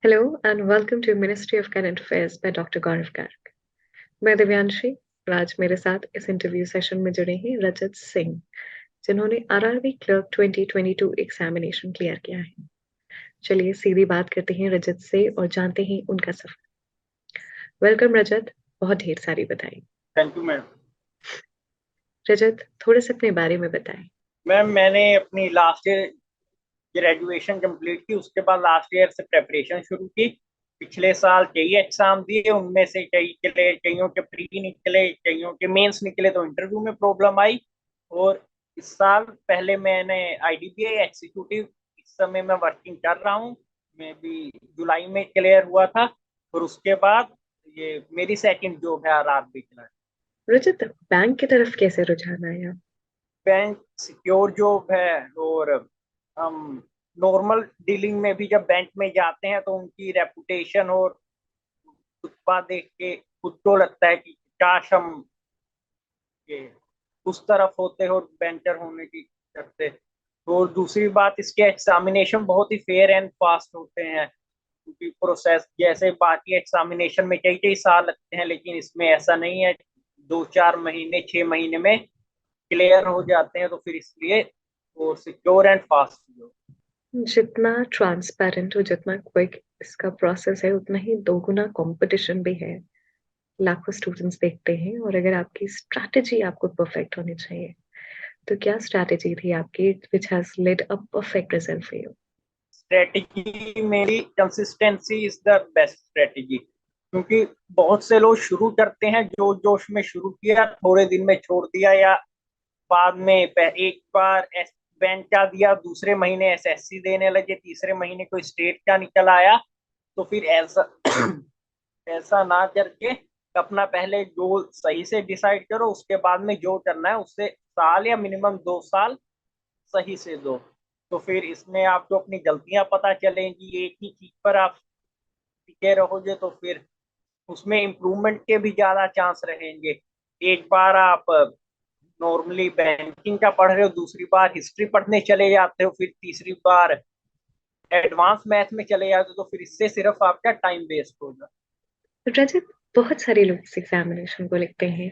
Hello and welcome to Ministry of Current Affairs by Dr. Gaurav Garg. मैं दिव्यांशी और आज मेरे साथ इस इंटरव्यू सेशन में जुड़े हैं रजत सिंह जिन्होंने आरआरबी क्लर्क 2022 एग्जामिनेशन क्लियर किया है। चलिए सीधी बात करते हैं रजत से और जानते हैं उनका सफर। वेलकम रजत, बहुत ढेर सारी बधाई। Thank you ma'am. रजत, थोड़े से अपने बारे में बताएं। मैम मैंने अपनी लास्ट ईयर ग्रेजुएशन कंप्लीट की, उसके बाद लास्ट ईयर से प्रेपरेशन शुरू की। पिछले साल कई एग्जाम दिए, उनमें से कई के कईयों के प्री निकले, कईयों के मेंस निकले, तो इंटरव्यू में प्रॉब्लम आई। और इस साल पहले मैंने आईडीबीआई एग्जीक्यूटिव, इस समय मैं वर्किंग कर रहा हूँ, मैं भी जुलाई में क्लियर हुआ था। और उसके बाद ये मेरी सेकंड जॉब है आरआरबी क्लर्क। रजत, बैंक की तरफ कैसे रुझान आया? बैंक सिक्योर जॉब है, और हम नॉर्मल डीलिंग में भी जब बैंक में जाते हैं तो उनकी रेपुटेशन और उत्पाद देख के खुद को लगता है कि काश हम ये उस तरफ होते और बैंकर होने की करते। और दूसरी बात, इसके एग्जामिनेशन बहुत ही फेयर एंड फास्ट होते हैं, क्योंकि प्रोसेस जैसे बाकी एग्जामिनेशन में कई कई साल लगते हैं, लेकिन इसमें ऐसा नहीं है। 2-4 महीने 6 महीने में क्लियर हो जाते हैं, तो फिर इसलिए और सिक्योर एंड फास्ट हो। जितना ट्रांसपेरेंट हो, जितना क्विक इसका प्रोसेस है, उतना ही दोगुना कंपटीशन भी है। लाखों स्टूडेंट्स देखते हैं और अगर आपकी स्ट्रैटेजी आपको परफेक्ट होनी चाहिए, तो क्या स्ट्रैटेजी थी आपकी which has led a perfect result for you? Strategy मेरी consistency is the best strategy, क्योंकि बहुत से लोग शुरू करते हैं जोश जोश में शुरू किया, थोड़े दिन में छोड़ दिया, या बाद में एक बार बैंक का दिया, दूसरे महीने एसएससी देने लगे, तीसरे महीने कोई स्टेट का निकल आया। तो फिर ऐसा ऐसा ना करके अपना पहले गोल सही से डिसाइड करो, उसके बाद में जो करना है उससे साल या मिनिमम 2 साल सही से दो। तो फिर इसमें आपको अपनी गलतियां पता चलेंगी, एक ही चीज पर आप टिके रहोगे तो फिर उसमें इम्प्रूवमेंट के भी ज्यादा चांस रहेंगे। एक बार आप नॉर्मली बैंकिंग का पढ़ रहे हो, दूसरी बार हिस्ट्री पढ़ने चले जाते हो, फिर तीसरी बार एडवांस मैथ में चले जाते हो, तो फिर इससे सिर्फ आपका टाइम वेस्ट होगा। रजत, बहुत सारे लोग इस एग्जामिनेशन को लिखते हैं,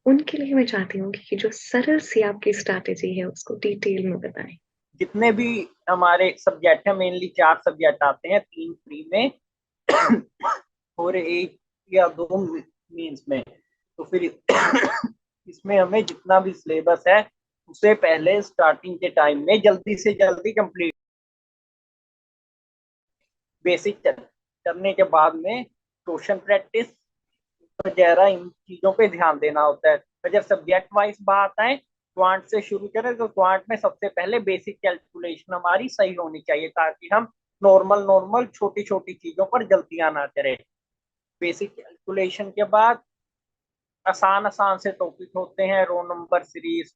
उनके लिए मैं चाहती हूँ कि जो सरल सी आपकी स्ट्रैटेजी है उसको डिटेल में बताएं। जितने भी हमारे सब्जेक्ट हैं, मेनली 4 सब्जेक्ट आते हैं, 3 प्री में और एक या दो मीन्स में। तो फिर इसमें हमें जितना भी सिलेबस है उसे पहले स्टार्टिंग के टाइम में जल्दी से जल्दी कंप्लीट, बेसिक करने के बाद में क्वेश्चन प्रैक्टिस वगैरह, इन चीजों पे ध्यान देना होता है। अगर सब्जेक्ट वाइज बात आए, क्वांट से शुरू करें तो क्वांट में सबसे पहले बेसिक कैलकुलेशन हमारी सही होनी चाहिए, ताकि हम नॉर्मल नॉर्मल छोटी छोटी चीजों पर गलतियां ना करें। बेसिक कैलकुलेशन के बाद आसान आसान से टॉपिक होते हैं, रो नंबर सीरीज,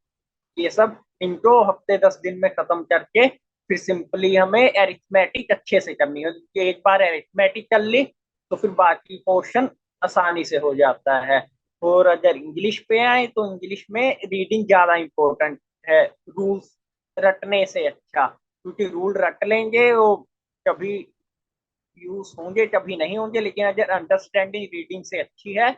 ये सब इनको हफ्ते 10 दिन में खत्म करके फिर सिंपली हमें एरिथमेटिक अच्छे से करनी है, क्योंकि एक बार एरिथमेटिक कर ली तो फिर बाकी पोर्शन आसानी से हो जाता है। और अगर इंग्लिश पे आए तो इंग्लिश में रीडिंग ज्यादा इंपॉर्टेंट है रूल्स रटने से अच्छा, क्योंकि रूल रट लेंगे वो कभी यूज होंगे कभी नहीं होंगे, लेकिन अगर अंडरस्टैंडिंग रीडिंग से अच्छी है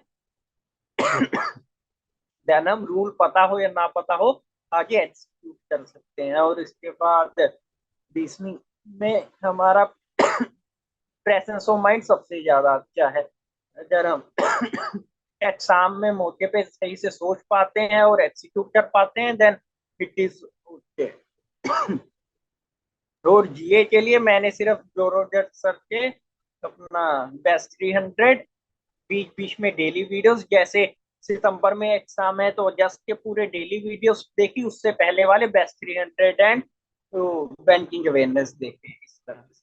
देन हम रूल पता हो या ना पता हो आगे एग्जीक्यूट कर सकते हैं। और इसके बाद रीजनिंग में हमारा प्रेजेंस ऑफ माइंड सबसे ज्यादा अच्छा है। अगर हम एग्जाम में मौके पे सही से सोच पाते हैं और एग्जीक्यूट कर पाते हैं, देन इट इज ओके। और जीए के लिए मैंने सिर्फ जोरोजर सर के अपना बेस्ट 300, बीच बीच में डेली वीडियोस, जैसे सितंबर में एग्जाम है तो अगस्त के पूरे डेली वीडियोस देखी, उससे पहले वाले बेस्ट 300 एंड तो बैंकिंग अवेयरनेस देखे, इस तरह से।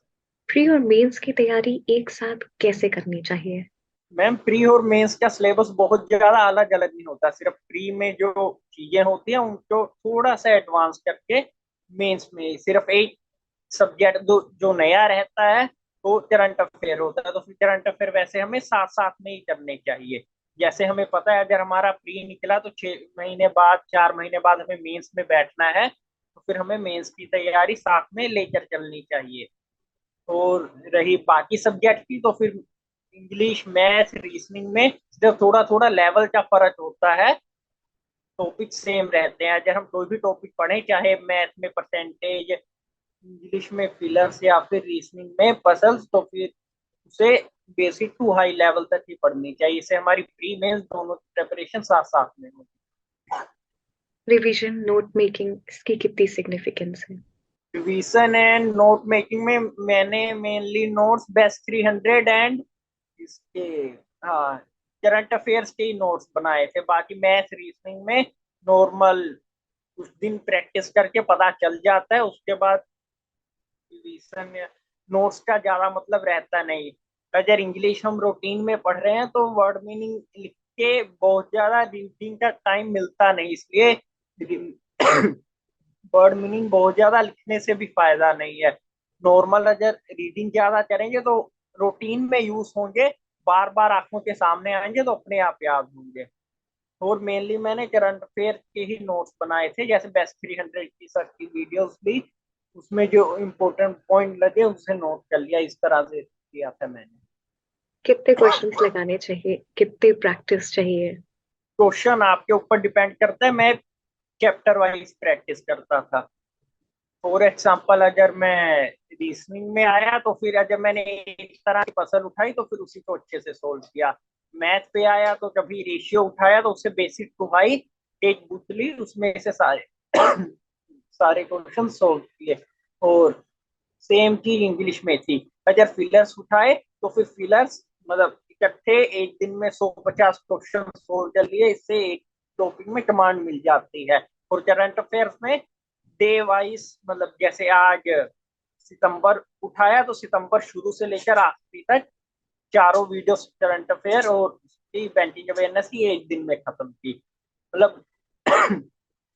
प्री और मेंस की तैयारी एक साथ कैसे करनी चाहिए? मैम प्री और मेंस का सिलेबस बहुत ज्यादा अलग अलग नहीं होता, सिर्फ प्री में जो चीजें होती हैं उनको थोड़ा सा एडवांस करके मेंस में सिर्फ एक सब्जेक्ट जो नया रहता है वो करंट अफेयर होता है। तो फिर करंट अफेयर वैसे हमें साथ साथ में ही करने चाहिए। जैसे हमें पता है अगर हमारा प्री निकला तो 6 महीने बाद 4 महीने बाद हमें मेंस में बैठना है, तो फिर हमें मेंस की तैयारी साथ में लेकर चलनी चाहिए। और रही बाकी सब्जेक्ट की, तो फिर इंग्लिश, मैथ, रीजनिंग में सिर्फ थोड़ा थोड़ा लेवल का फर्क होता है, टॉपिक सेम रहते हैं। अगर हम कोई भी टॉपिक पढ़ें, चाहे मैथ में परसेंटेज, इंग्लिश में फिलर्स, या फिर रीजनिंग में पजल्स, तो फिर उसे बेसिक टू हाई लेवल तक ही पढ़नी चाहिए। इससे हमारी प्री मेंस दोनों की प्रिपरेशन साथ साथ में होगी। रिवीजन, नोट मेकिंग, इसकी कितनी सिग्निफिकेंस है? रिवीजन एंड नोट मेकिंग में मैंने मेनली नोट्स बेस्ट 300 एंड इसके, हाँ, करंट अफेयर्स के ही नोट्स बनाए थे। बाकी मैथ रीजनिंग में नॉर्मल कुछ दिन प्रैक्टिस करके पता चल जाता है, उसके बाद रिवीजन नोट्स का ज्यादा मतलब रहता नहीं। अगर इंग्लिश हम रूटीन में पढ़ रहे हैं तो वर्ड मीनिंग लिख के बहुत ज्यादा रीडिंग का टाइम मिलता नहीं, इसलिए वर्ड मीनिंग बहुत ज्यादा लिखने से भी फायदा नहीं है। नॉर्मल अगर रीडिंग ज्यादा करेंगे तो रूटीन में यूज होंगे, बार बार आंखों के सामने आएंगे तो अपने आप याद होंगे। और मेनली मैंने करंट अफेयर के ही नोट्स बनाए थे, जैसे बेस्ट 300 की सर की वीडियोस ली, उसमें जो इम्पोर्टेंट पॉइंट लगे उसे नोट कर लिया, इस तरह से किया था मैंने। कितने क्वेश्चंस लगाने चाहिए, कितनी प्रैक्टिस चाहिए? क्वेश्चन आपके ऊपर डिपेंड करता है, मैं चैप्टर वाइज प्रैक्टिस करता था। फॉर एग्जाम्पल, अगर मैं रीजनिंग में आया तो फिर अगर मैंने एक तरह की पजल उठाई तो फिर उसी को अच्छे से सोल्व किया। मैथ पे आया तो कभी रेशियो उठाया तो उससे बेसिक टू हाई एक बुक ली, उसमें से सारे सारे क्वेश्चन सोल्व किए। और सेम चीज इंग्लिश में थी, अगर फिलर्स उठाए तो फिर फिलर्स मतलब इकट्ठे एक दिन में 150 क्वेश्चन सोल्व कर लिए, इससे एक टॉपिक में कमांड मिल जाती है। और करंट अफेयर्स में डे वाइज, मतलब जैसे आज सितंबर उठाया तो सितंबर शुरू से लेकर आखिरी तक चारों वीडियो करंट अफेयर और उसकी बैंकिंग अवेयरनेस की एक दिन में खत्म की। मतलब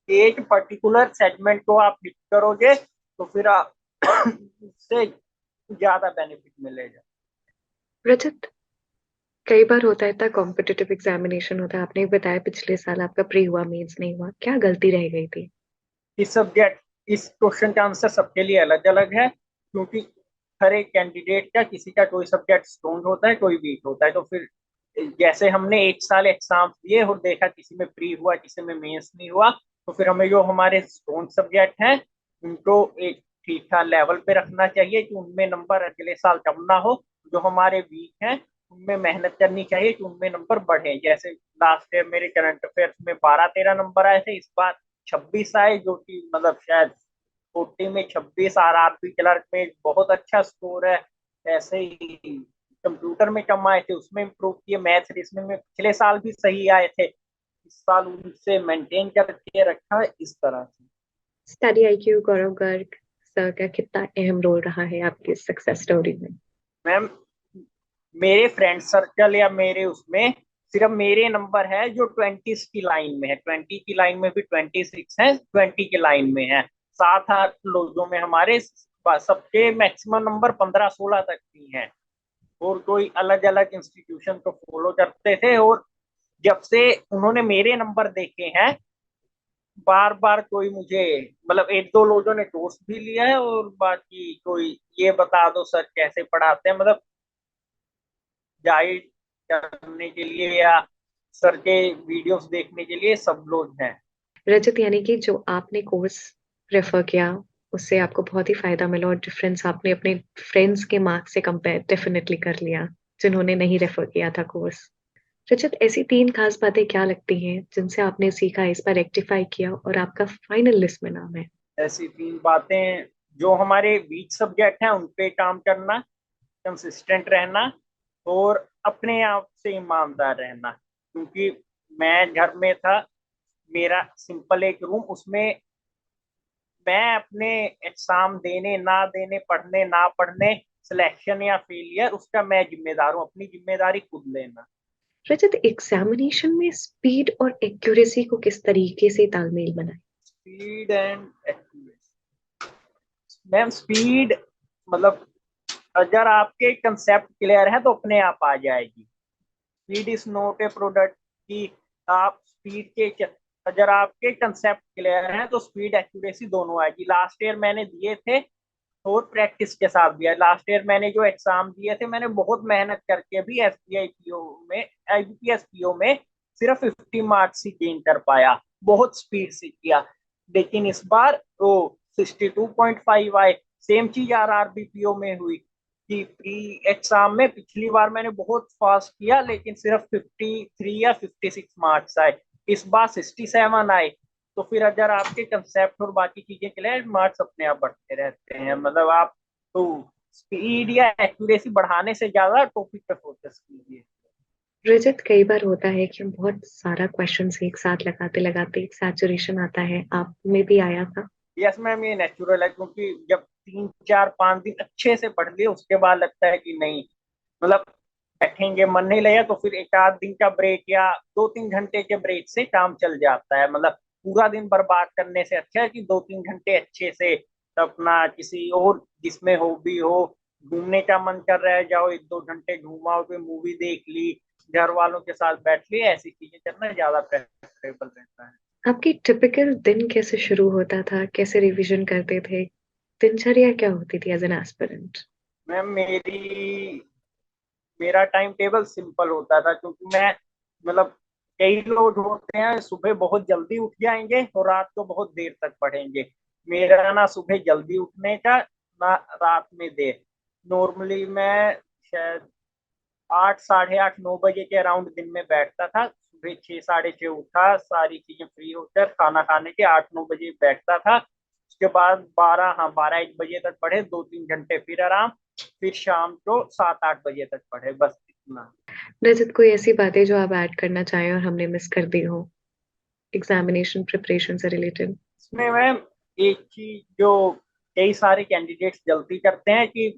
एक पर्टिकुलर सेगमेंट को आप हिट करोगे तो फिर आप उससे ज्यादा बेनिफिट मिलेगा। रजत, कई बार होता है, इतना कॉम्पिटिटिव एग्जामिनेशन होता है, आपने भी बताया पिछले साल आपका प्री हुआ, मेंस नहीं हुआ, क्या गलती रह गई थी? इस सब्जेक्ट इस क्वेश्चन का आंसर सबके लिए अलग अलग है, क्योंकि हर एक कैंडिडेट का किसी का कोई सब्जेक्ट स्ट्रॉन्ग होता है, कोई वीक होता है। तो फिर जैसे हमने एक साल एग्जाम दिए और देखा किसी में प्री हुआ, किसी में मेंस नहीं हुआ, तो फिर हमें जो हमारे स्ट्रॉन्ग सब्जेक्ट हैं उनको एक ठीक ठाक लेवल पे रखना चाहिए कि उनमें नंबर अगले साल कम ना हो। जो हमारे वीक हैं उनमें मेहनत करनी चाहिए कि उनमें नंबर बढ़े। जैसे लास्ट ईयर मेरे करंट अफेयर्स में 12-13 नंबर आए थे, इस बार 26 आए, जो कि मतलब शायद 40 में 26। आरआरबी क्लर्क में बहुत अच्छा स्कोर है। ऐसे ही कंप्यूटर में कम आए थे, उसमें इम्प्रूव किए। मैथ रीजनिंग में पिछले साल भी सही आए थे, इस साल उनसे मेंटेन करके रखा है, इस तरह से। स्टडी आईक्यू, गौरव गर्ग सर का कितना अहम रोल रहा है आपकी सक्सेस स्टोरी में? मैम, मेरे फ्रेंड सर्कल या मेरे उसमें सिर्फ मेरे नंबर है जो 20 की लाइन में है, 20 की लाइन में भी 26 है, 20 की लाइन में है। 7-8 लोगों में हमारे सबके मैक्सिमम नंबर 15-16 तक भी हैं। और कोई अलग अलग इंस्टीट्यूशन को फॉलो करते थे, और जब से उन्होंने मेरे नंबर देखे हैं, बार बार कोई मुझे, मतलब एक दो लोगों ने कोर्स भी लिया है, और बाकी कोई ये बता दो सर कैसे पढ़ाते हैं, मतलब गाइड करने के लिए या सर के वीडियोस देखने के लिए सब लोग हैं। रजत, यानी कि जो आपने कोर्स रेफर किया उससे आपको बहुत ही फायदा मिला, और डिफरेंस आपने अपने फ्रेंड्स के मार्क्स से कंपेयर डेफिनेटली कर लिया जिन्होंने नहीं रेफर किया था कोर्स। रजत, ऐसी तीन खास बातें क्या लगती हैं जिनसे आपने सीखा, इस पर रेक्टिफाई किया और आपका फाइनल लिस्ट में नाम है? ऐसी 3 बातें, जो हमारे वीक सब्जेक्ट हैं उन पे काम करना, कंसिस्टेंट रहना, और अपने आप से ईमानदार रहना। क्योंकि मैं घर में था, मेरा सिंपल एक रूम, उसमें मैं अपने एग्जाम देने ना देने, पढ़ने ना पढ़ने, सिलेक्शन या फेलियर, उसका मैं जिम्मेदार हूँ, अपनी जिम्मेदारी खुद लेना। रजत, एग्जामिनेशन में स्पीड और एक्यूरेसी को किस तरीके से तालमेल बनाए? Speed and accuracy, ma'am speed मतलब अगर आपके कंसेप्ट क्लियर है तो अपने आप आ जाएगी। Speed is not a product कि आप स्पीड के, अगर आपके कंसेप्ट क्लियर है तो स्पीड एक्यूरेसी दोनों आएगी। लास्ट ईयर मैंने दिए थे और प्रैक्टिस के साथ भी है। लास्ट ईयर मैंने जो एग्जाम दिए थे, मैंने बहुत मेहनत करके भी एसबीआई पीओ में, आईबीपीएस पीओ में सिर्फ 50 मार्क्स ही गेन कर पाया, बहुत स्पीड से किया। लेकिन इस बार वो 62.5 आए। सेम चीज आरआरबी पीओ में हुई कि प्री एग्जाम में पिछली बार मैंने बहुत फास्ट किया, लेकिन सिर्फ 53 या 56 मार्क्स आए। इस बार 67 आए। तो फिर अगर आपके कंसेप्ट और बाकी चीजें क्लियर, मार्क्स अपने आप बढ़ते रहते हैं। मतलब आप तो स्पीड या एक्यूरेसी बढ़ाने से ज्यादा टॉपिक पे फोकस कीजिए। रजत, कई बार होता है कि हम बहुत सारा क्वेश्चंस एक साथ लगाते लगाते एक सैचुरेशन आता है, आप में भी आया था? यस मैम, ये नेचुरल है, क्योंकि जब 3 4 5 दिन अच्छे से पढ़ लिए उसके बाद लगता है कि नहीं, मतलब बैठेंगे मन नहीं लगेगा, तो फिर एक आध दिन का ब्रेक या 2 3 घंटे के ब्रेक से काम चल जाता है। मतलब पूरा दिन बर्बाद करने से अच्छा है कि 2 3 घंटे अच्छे से अपना किसी और जिसमें हॉबी हो, घूमने का मन कर रहा है जाओ 1 2 घंटे घूमाओ, कोई मूवी देख ली, घर वालों के साथ बैठ ली, ऐसी चीजें करना ज्यादा प्रेफरेबल रहता है। आपकी टिपिकल दिन कैसे शुरू होता था, कैसे रिवीजन करते थे, दिनचर्या क्या होती थी एज एन एस्पिरेंट? मैम मेरा टाइम टेबल सिंपल होता था, क्योंकि मैं, मतलब कई लोग होते हैं सुबह बहुत जल्दी उठ जाएंगे और रात को बहुत देर तक पढ़ेंगे। मेरा ना सुबह जल्दी उठने का, ना रात में देर। नॉर्मली मैं शायद 8 8:30 9 बजे के अराउंड दिन में बैठता था। सुबह 6 साढ़े 6 उठा, सारी चीजें फ्री होकर खाना खाने के 8 9 बजे बैठता था। उसके बाद 12 1 बजे तक पढ़े, 2 3 घंटे फिर आराम, फिर शाम को 7 8 बजे तक पढ़े, बस इतना। रजत, कोई ऐसी बातें जो आप ऐड करना चाहें और हमने मिस कर दी हो एग्जामिनेशन प्रिपरेशन से रिलेटेड? इसमें मैम एक चीज जो कई सारे कैंडिडेट्स गलती करते हैं कि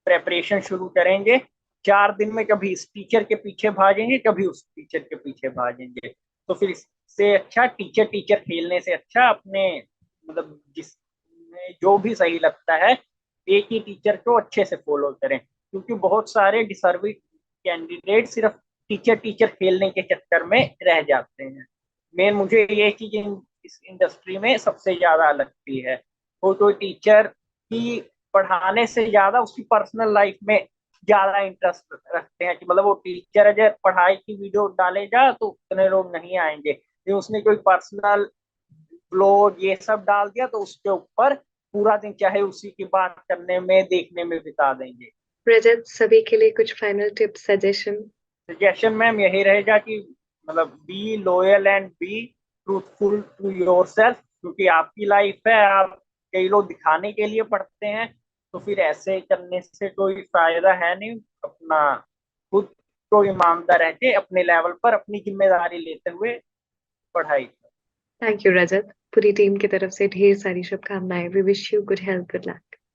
प्रेपरेशन शुरू करेंगे, 4 दिन में कभी इस टीचर के पीछे भागेंगे, कभी उस टीचर के पीछे भागेंगे। तो फिर इससे अच्छा टीचर टीचर खेलने से अच्छा अपने, मतलब जिस जो भी सही लगता है, एक ही टीचर को अच्छे से फॉलो करें। क्योंकि बहुत सारे डिसर्विंग कैंडिडेट सिर्फ टीचर टीचर खेलने के चक्कर में रह जाते हैं। मेन मुझे ये चीज इस इंडस्ट्री में सबसे ज्यादा लगती है। कोई टीचर की पढ़ाने से ज्यादा उसकी पर्सनल लाइफ में ज्यादा इंटरेस्ट रखते हैं, कि मतलब वो टीचर अगर पढ़ाई की वीडियो डालेगा तो उतने लोग नहीं आएंगे, लेकिन उसने कोई पर्सनल ब्लॉग ये सब डाल दिया तो उसके ऊपर पूरा दिन चाहे उसी की बात करने में देखने में बिता देंगे। रजत, सभी के लिए कुछ final tips, suggestion? Suggestion ma'am यही रहेगा कि मतलब be loyal and be truthful to yourself, क्योंकि आपकी लाइफ है, आप, कई लोग दिखाने के लिए पढ़ते हैं, तो फिर ऐसे करने से कोई फायदा है नहीं। अपना खुद को ईमानदार रह के अपने लेवल पर अपनी जिम्मेदारी लेते हुए पढ़ाई। थैंक यू रजत, पूरी टीम की तरफ से ढेर सारी शुभकामनाएं। We wish you good health, good luck.